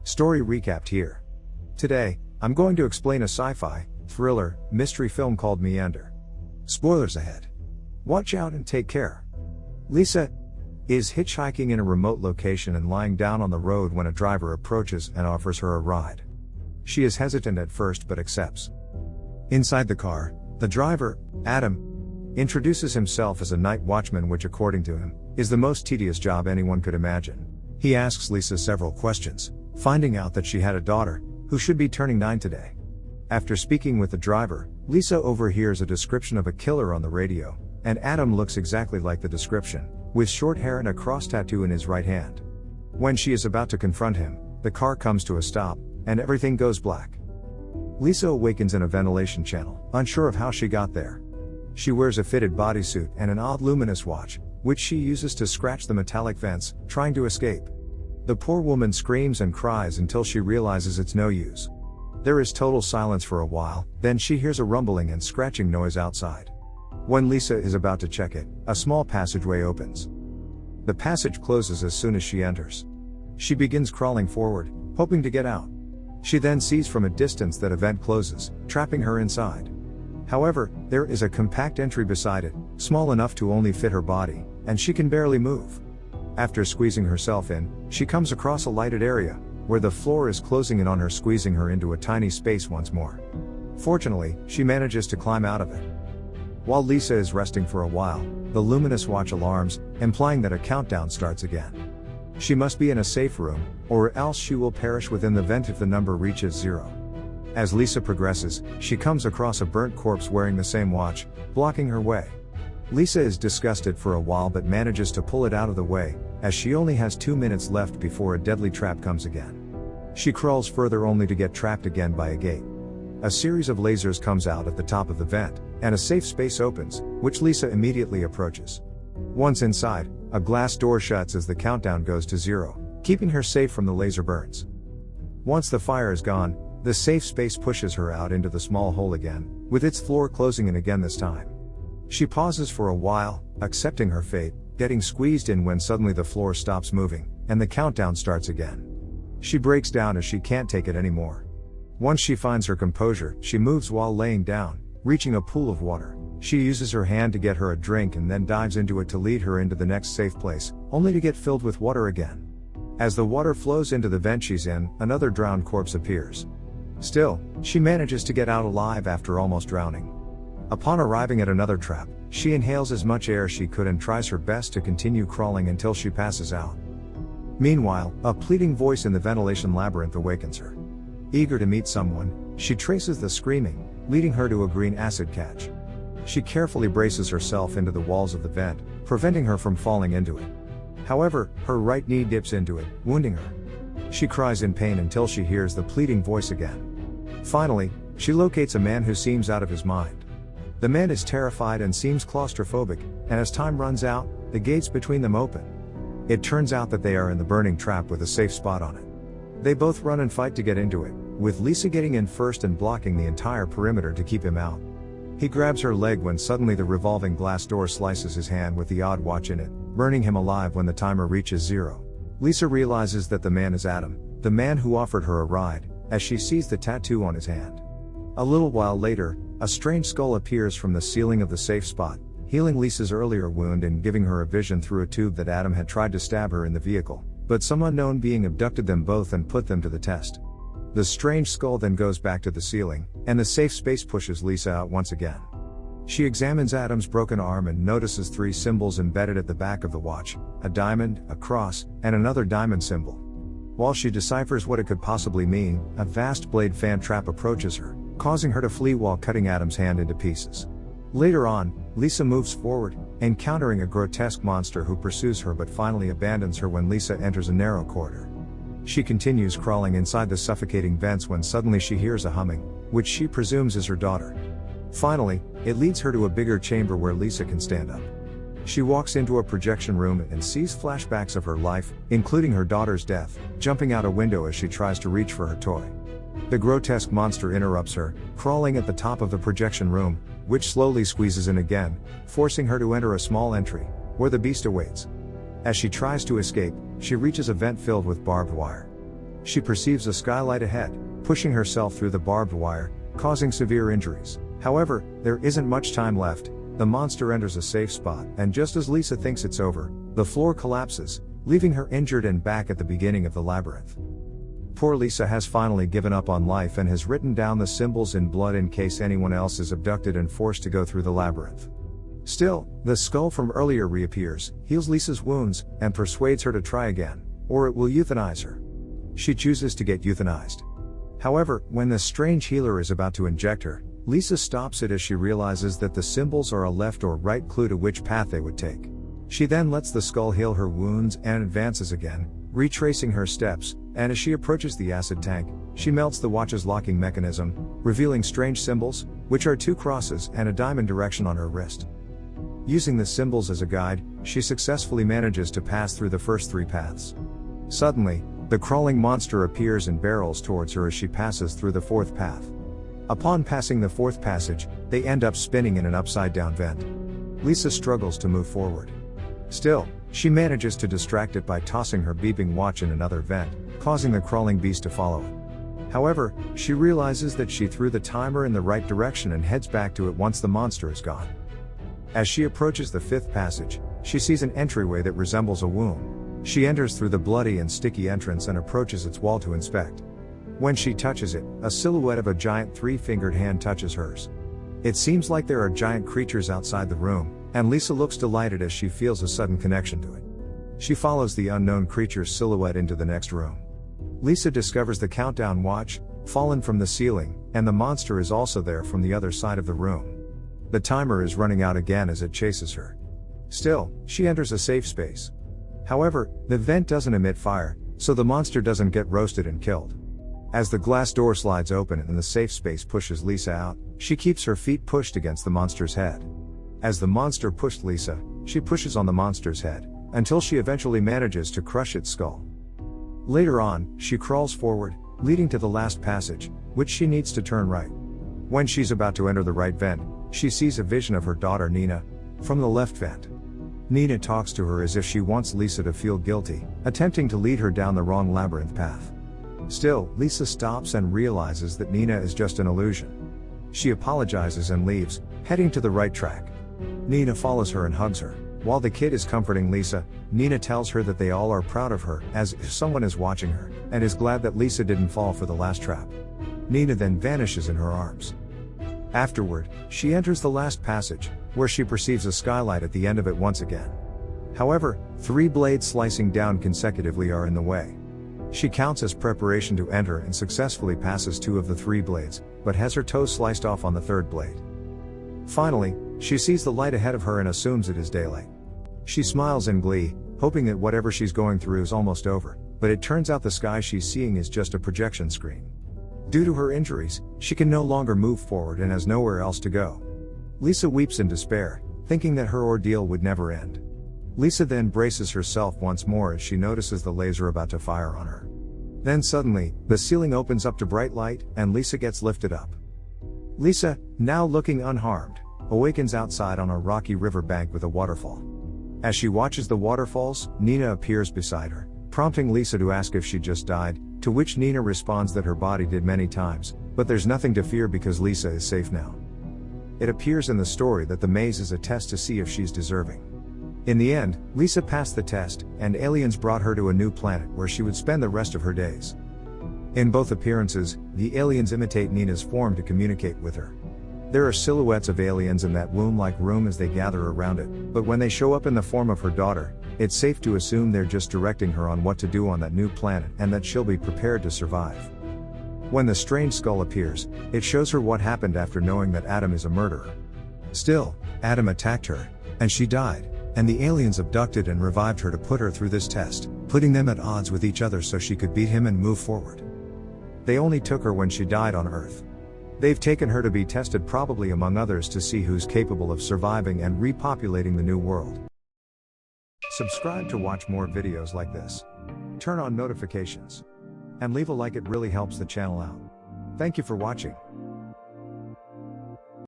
Story recapped here. Today, I'm going to explain a sci-fi, thriller, mystery film called Meander. Spoilers ahead. Watch out and take care. Lisa is hitchhiking in a remote location and lying down on the road when a driver approaches and offers her a ride. She is hesitant at first but accepts. Inside the car, the driver, Adam, introduces himself as a night watchman, which according to him, is the most tedious job anyone could imagine. He asks Lisa several questions, finding out that she had a daughter, who should be turning 9 today. After speaking with the driver, Lisa overhears a description of a killer on the radio, and Adam looks exactly like the description, with short hair and a cross tattoo in his right hand. When she is about to confront him, the car comes to a stop, and everything goes black. Lisa awakens in a ventilation channel, unsure of how she got there. She wears a fitted bodysuit and an odd luminous watch, which she uses to scratch the metallic vents, trying to escape. The poor woman screams and cries until she realizes it's no use. There is total silence for a while, then she hears a rumbling and scratching noise outside. When Lisa is about to check it, a small passageway opens. The passage closes as soon as she enters. She begins crawling forward, hoping to get out. She then sees from a distance that a vent closes, trapping her inside. However, there is a compact entry beside it, small enough to only fit her body, and she can barely move. After squeezing herself in, she comes across a lighted area, where the floor is closing in on her, squeezing her into a tiny space once more. Fortunately, she manages to climb out of it. While Lisa is resting for a while, the luminous watch alarms, implying that a countdown starts again. She must be in a safe room, or else she will perish within the vent if the number reaches 0. As Lisa progresses, she comes across a burnt corpse wearing the same watch, blocking her way. Lisa is disgusted for a while but manages to pull it out of the way, as she only has 2 minutes left before a deadly trap comes again. She crawls further only to get trapped again by a gate. A series of lasers comes out at the top of the vent, and a safe space opens, which Lisa immediately approaches. Once inside, a glass door shuts as the countdown goes to 0, keeping her safe from the laser burns. Once the fire is gone, the safe space pushes her out into the small hole again, with its floor closing in again this time. She pauses for a while, accepting her fate, getting squeezed in when suddenly the floor stops moving, and the countdown starts again. She breaks down as she can't take it anymore. Once she finds her composure, she moves while laying down, reaching a pool of water. She uses her hand to get her a drink and then dives into it to lead her into the next safe place, only to get filled with water again. As the water flows into the vent she's in, another drowned corpse appears. Still, she manages to get out alive after almost drowning. Upon arriving at another trap, she inhales as much air she could and tries her best to continue crawling until she passes out. Meanwhile, a pleading voice in the ventilation labyrinth awakens her. Eager to meet someone, she traces the screaming, leading her to a green acid catch. She carefully braces herself into the walls of the vent, preventing her from falling into it. However, her right knee dips into it, wounding her. She cries in pain until she hears the pleading voice again. Finally, she locates a man who seems out of his mind. The man is terrified and seems claustrophobic, and as time runs out, the gates between them open. It turns out that they are in the burning trap with a safe spot on it. They both run and fight to get into it, with Lisa getting in first and blocking the entire perimeter to keep him out. He grabs her leg when suddenly the revolving glass door slices his hand with the odd watch in it, burning him alive when the timer reaches 0. Lisa realizes that the man is Adam, the man who offered her a ride, as she sees the tattoo on his hand. A little while later, a strange skull appears from the ceiling of the safe spot, healing Lisa's earlier wound and giving her a vision through a tube that Adam had tried to stab her in the vehicle, but some unknown being abducted them both and put them to the test. The strange skull then goes back to the ceiling, and the safe space pushes Lisa out once again. She examines Adam's broken arm and notices 3 symbols embedded at the back of the watch, a diamond, a cross, and another diamond symbol. While she deciphers what it could possibly mean, a vast blade fan trap approaches her, causing her to flee while cutting Adam's hand into pieces. Later on, Lisa moves forward, encountering a grotesque monster who pursues her but finally abandons her when Lisa enters a narrow corridor. She continues crawling inside the suffocating vents when suddenly she hears a humming, which she presumes is her daughter. Finally, it leads her to a bigger chamber where Lisa can stand up. She walks into a projection room and sees flashbacks of her life, including her daughter's death, jumping out a window as she tries to reach for her toy. The grotesque monster interrupts her, crawling at the top of the projection room, which slowly squeezes in again, forcing her to enter a small entry, where the beast awaits. As she tries to escape, she reaches a vent filled with barbed wire. She perceives a skylight ahead, pushing herself through the barbed wire, causing severe injuries. However, there isn't much time left. The monster enters a safe spot, and just as Lisa thinks it's over, the floor collapses, leaving her injured and back at the beginning of the labyrinth. Poor Lisa has finally given up on life and has written down the symbols in blood in case anyone else is abducted and forced to go through the labyrinth. Still, the skull from earlier reappears, heals Lisa's wounds, and persuades her to try again, or it will euthanize her. She chooses to get euthanized. However, when the strange healer is about to inject her, Lisa stops it as she realizes that the symbols are a left or right clue to which path they would take. She then lets the skull heal her wounds and advances again, retracing her steps, and as she approaches the acid tank, she melts the watch's locking mechanism, revealing strange symbols, which are 2 crosses and a diamond direction on her wrist. Using the symbols as a guide, she successfully manages to pass through the first 3 paths. Suddenly, the crawling monster appears and barrels towards her as she passes through the 4th path. Upon passing the 4th passage, they end up spinning in an upside-down vent. Lisa struggles to move forward. Still, she manages to distract it by tossing her beeping watch in another vent, causing the crawling beast to follow it. However, she realizes that she threw the timer in the right direction and heads back to it once the monster is gone. As she approaches the 5th passage, she sees an entryway that resembles a womb. She enters through the bloody and sticky entrance and approaches its wall to inspect. When she touches it, a silhouette of a giant 3-fingered hand touches hers. It seems like there are giant creatures outside the room, and Lisa looks delighted as she feels a sudden connection to it. She follows the unknown creature's silhouette into the next room. Lisa discovers the countdown watch, fallen from the ceiling, and the monster is also there from the other side of the room. The timer is running out again as it chases her. Still, she enters a safe space. However, the vent doesn't emit fire, so the monster doesn't get roasted and killed. As the glass door slides open and the safe space pushes Lisa out, she keeps her feet pushed against the monster's head. As the monster pushed Lisa, she pushes on the monster's head, until she eventually manages to crush its skull. Later on, she crawls forward, leading to the last passage, which she needs to turn right. When she's about to enter the right vent, she sees a vision of her daughter Nina, from the left vent. Nina talks to her as if she wants Lisa to feel guilty, attempting to lead her down the wrong labyrinth path. Still, Lisa stops and realizes that Nina is just an illusion. She apologizes and leaves, heading to the right track. Nina follows her and hugs her. While the kid is comforting Lisa, Nina tells her that they all are proud of her, as if someone is watching her, and is glad that Lisa didn't fall for the last trap. Nina then vanishes in her arms. Afterward, she enters the last passage, where she perceives a skylight at the end of it once again. However, 3 blades slicing down consecutively are in the way. She counts as preparation to enter and successfully passes 2 of the 3 blades, but has her toes sliced off on the 3rd blade. Finally, she sees the light ahead of her and assumes it is daylight. She smiles in glee, hoping that whatever she's going through is almost over, but it turns out the sky she's seeing is just a projection screen. Due to her injuries, she can no longer move forward and has nowhere else to go. Lisa weeps in despair, thinking that her ordeal would never end. Lisa then braces herself once more as she notices the laser about to fire on her. Then suddenly, the ceiling opens up to bright light, and Lisa gets lifted up. Lisa, now looking unharmed, awakens outside on a rocky river bank with a waterfall. As she watches the waterfalls, Nina appears beside her, prompting Lisa to ask if she just died, to which Nina responds that her body did many times, but there's nothing to fear because Lisa is safe now. It appears in the story that the maze is a test to see if she's deserving. In the end, Lisa passed the test, and aliens brought her to a new planet where she would spend the rest of her days. In both appearances, the aliens imitate Nina's form to communicate with her. There are silhouettes of aliens in that womb-like room as they gather around it, but when they show up in the form of her daughter, it's safe to assume they're just directing her on what to do on that new planet and that she'll be prepared to survive. When the strange skull appears, it shows her what happened after knowing that Adam is a murderer. Still, Adam attacked her, and she died, and the aliens abducted and revived her to put her through this test, putting them at odds with each other so she could beat him and move forward. They only took her when she died on Earth. They've taken her to be tested, probably among others, to see who's capable of surviving and repopulating the new world. Subscribe to watch more videos like this. Turn on notifications. And leave a like, it really helps the channel out. Thank you for watching.